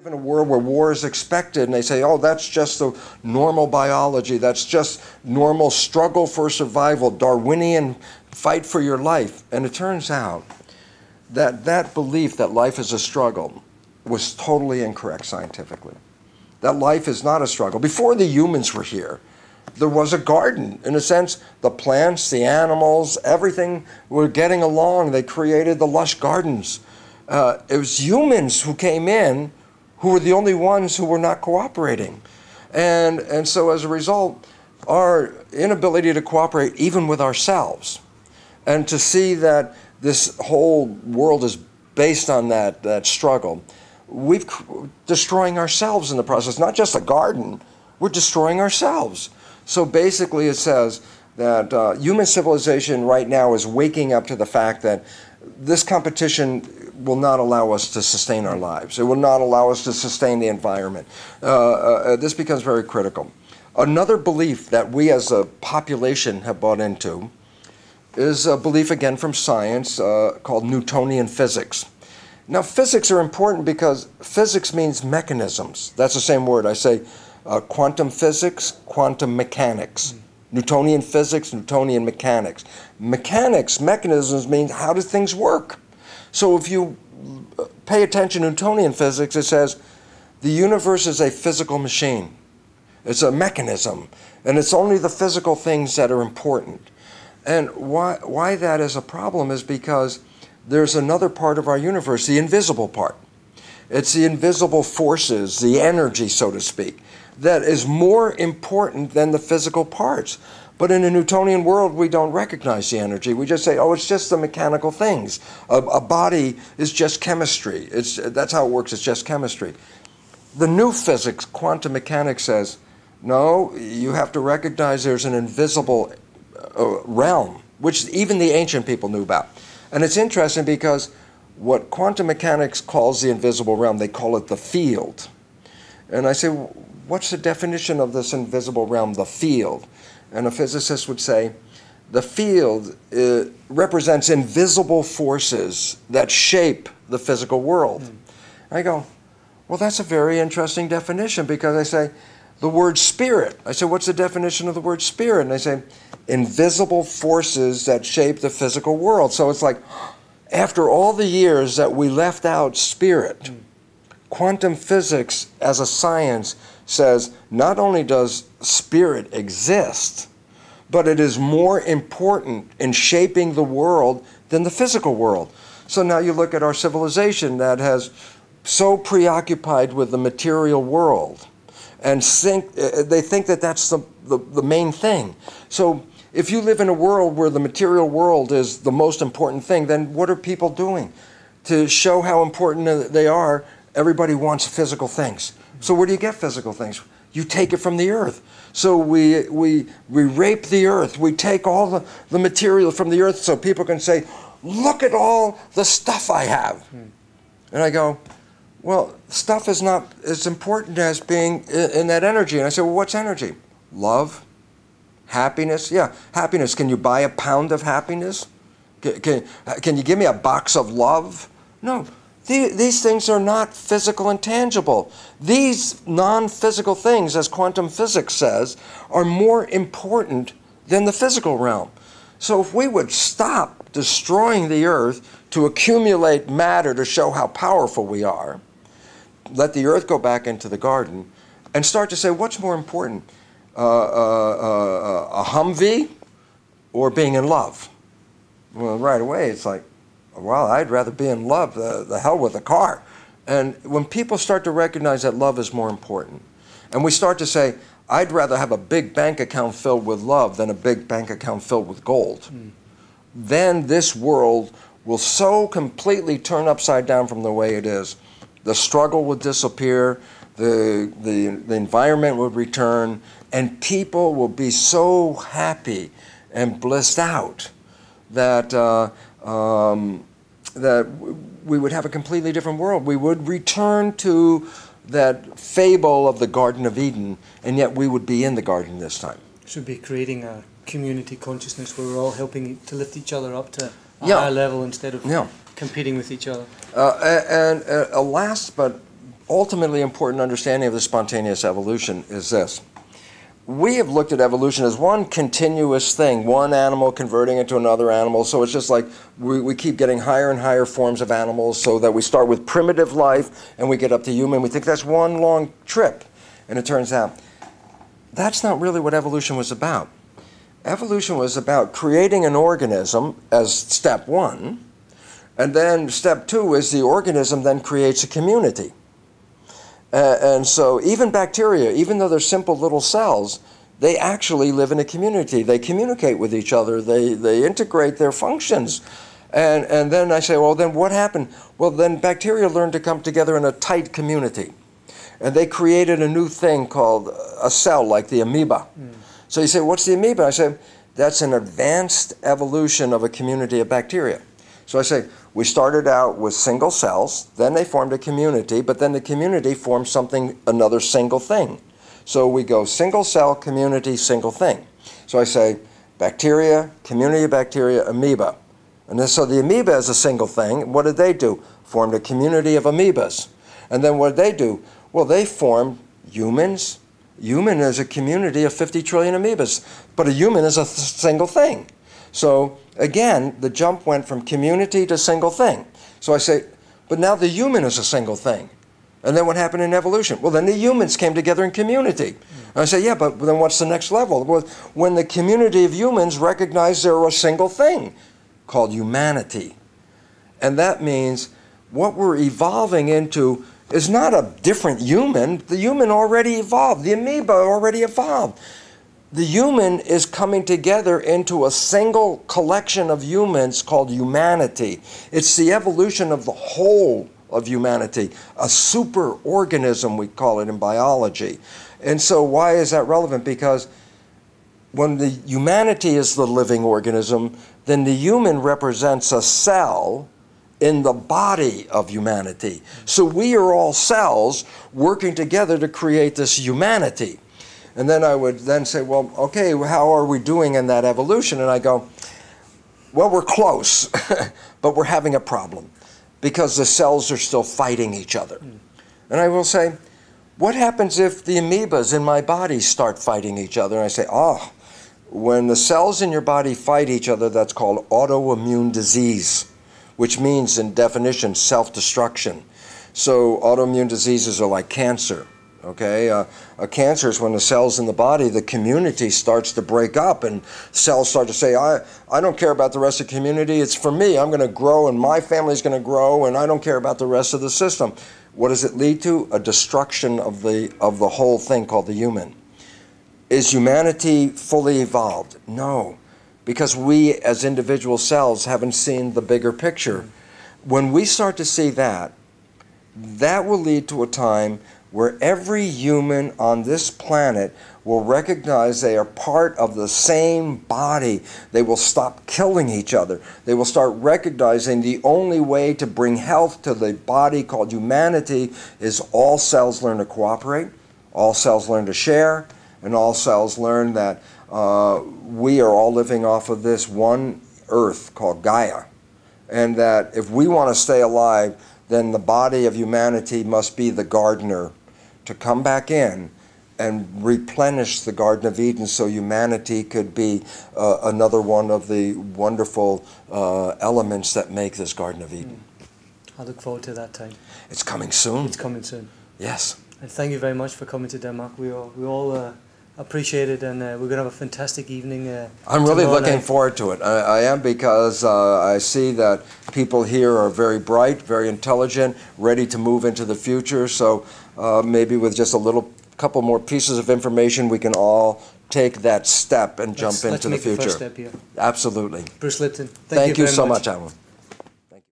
In a world where war is expected, and they say, oh, that's just the normal biology, that's just normal struggle for survival, Darwinian fight for your life. And it turns out that that belief that life is a struggle was totally incorrect scientifically. That life is not a struggle. Before the humans were here, there was a garden. In a sense, the plants, the animals, everything were getting along. They created the lush gardens. It was humans who came in who were the only ones who were not cooperating. And so as a result, our inability to cooperate even with ourselves, and to see that this whole world is based on that struggle, we're destroying ourselves in the process. Not just the garden, we're destroying ourselves. So basically it says that human civilization right now is waking up to the fact that this competition will not allow us to sustain our lives. It will not allow us to sustain the environment. This becomes very critical. Another belief that we as a population have bought into is a belief, again, from science called Newtonian physics. Now, physics are important because physics means mechanisms. That's the same word. I say quantum physics, quantum mechanics. Newtonian physics, Newtonian mechanics. Mechanics, mechanisms, means how do things work? So if you pay attention to Newtonian physics, it says the universe is a physical machine. It's a mechanism, and it's only the physical things that are important. And why that is a problem is because there's another part of our universe, the invisible part. It's the invisible forces, the energy, so to speak, that is more important than the physical parts. But in a Newtonian world, we don't recognize the energy. We just say, oh, it's just the mechanical things. A body is just chemistry. That's how it works. It's just chemistry. The new physics, quantum mechanics, says, no, you have to recognize there's an invisible realm, which even the ancient people knew about. And it's interesting because what quantum mechanics calls the invisible realm, they call it the field. And I say, what's the definition of this invisible realm, the field? And a physicist would say, the field represents invisible forces that shape the physical world. I go, well, that's a very interesting definition, because I say, the word spirit. I say, what's the definition of the word spirit? And they say, invisible forces that shape the physical world. So it's like, after all the years that we left out spirit, quantum physics as a science says not only does spirit exist, but it is more important in shaping the world than the physical world. So now you look at our civilization that has so preoccupied with the material world, and they think that that's the main thing. So if you live in a world where the material world is the most important thing, then what are people doing? To show how important they are, everybody wants physical things. So where do you get physical things? You take it from the earth. So we rape the earth. We take all the material from the earth so people can say, look at all the stuff I have. And I go, well, stuff is not as important as being in that energy. And I say, well, what's energy? Love, happiness. Yeah, happiness. Can you buy a pound of happiness? Can you give me a box of love? No. These things are not physical and tangible. These non-physical things, as quantum physics says, are more important than the physical realm. So if we would stop destroying the earth to accumulate matter to show how powerful we are, let the earth go back into the garden, and start to say, what's more important, a Humvee or being in love? Well, right away it's like, well, I'd rather be in love, the hell with the car. And when people start to recognize that love is more important, and we start to say, I'd rather have a big bank account filled with love than a big bank account filled with gold, then this world will so completely turn upside down from the way it is. The struggle would disappear, the environment would return, and people will be so happy and blissed out that that we would have a completely different world. We would return to that fable of the Garden of Eden, and yet we would be in the garden this time. Should be creating a community consciousness where we're all helping to lift each other up to a higher level instead of competing with each other. And last but ultimately important understanding of the spontaneous evolution is this. We have looked at evolution as one continuous thing, one animal converting into another animal. So it's just like we keep getting higher and higher forms of animals, so that we start with primitive life and we get up to human. We think that's one long trip. And it turns out that's not really what evolution was about. Evolution was about creating an organism as step one, and then step two is the organism then creates a community. And so even bacteria, even though they're simple little cells, they actually live in a community. They communicate with each other. They integrate their functions. And then I say, well, then what happened? Well, then bacteria learned to come together in a tight community. And they created a new thing called a cell, like the amoeba. So you say, what's the amoeba? I say, that's an advanced evolution of a community of bacteria. So I say, we started out with single cells, then they formed a community, but then the community formed something, another single thing. So we go single cell, community, single thing. So I say, bacteria, community of bacteria, amoeba. And then, so the amoeba is a single thing. What did they do? Formed a community of amoebas. And then what did they do? Well, they formed humans. Human is a community of 50 trillion amoebas, but a human is a single thing. So again, the jump went from community to single thing. So I say, but now the human is a single thing. And then what happened in evolution? Well, then the humans came together in community. And I say, yeah, but then what's the next level? Well, when the community of humans recognize they're a single thing called humanity. And that means what we're evolving into is not a different human. The human already evolved. The amoeba already evolved. The human is coming together into a single collection of humans called humanity. It's the evolution of the whole of humanity, a super organism, we call it in biology. And so why is that relevant? Because when the humanity is the living organism, then the human represents a cell in the body of humanity. So we are all cells working together to create this humanity. And then I would then say, well, okay, how are we doing in that evolution? And I go, well, we're close, but we're having a problem because the cells are still fighting each other. And I will say, what happens if the amoebas in my body start fighting each other? And I say, oh, when the cells in your body fight each other, that's called autoimmune disease, which means in definition, self-destruction. So autoimmune diseases are like cancer. Okay, a cancer is when the cells in the body, the community starts to break up and cells start to say, I don't care about the rest of the community, it's for me, I'm going to grow and my family's going to grow and I don't care about the rest of the system. What does it lead to? A destruction of the whole thing called the human. Is humanity fully evolved? No, because we as individual cells haven't seen the bigger picture. When we start to see that, that will lead to a time where every human on this planet will recognize they are part of the same body. They will stop killing each other. They will start recognizing the only way to bring health to the body called humanity is all cells learn to cooperate, all cells learn to share, and all cells learn that we are all living off of this one earth called Gaia. And that if we want to stay alive, then the body of humanity must be the gardener to come back in and replenish the Garden of Eden so humanity could be another one of the wonderful elements that make this Garden of Eden. I look forward to that time. It's coming soon. It's coming soon. Yes. And thank you very much for coming to Denmark. We all appreciate it, and we're going to have a fantastic evening. I'm really looking forward to it. I am, because I see that people here are very bright, very intelligent, ready to move into the future. So maybe with just a couple more pieces of information, we can all take that step and jump into the future. Let's make the first step here. Absolutely. Bruce Lipton, thank you very so much, much, Alun.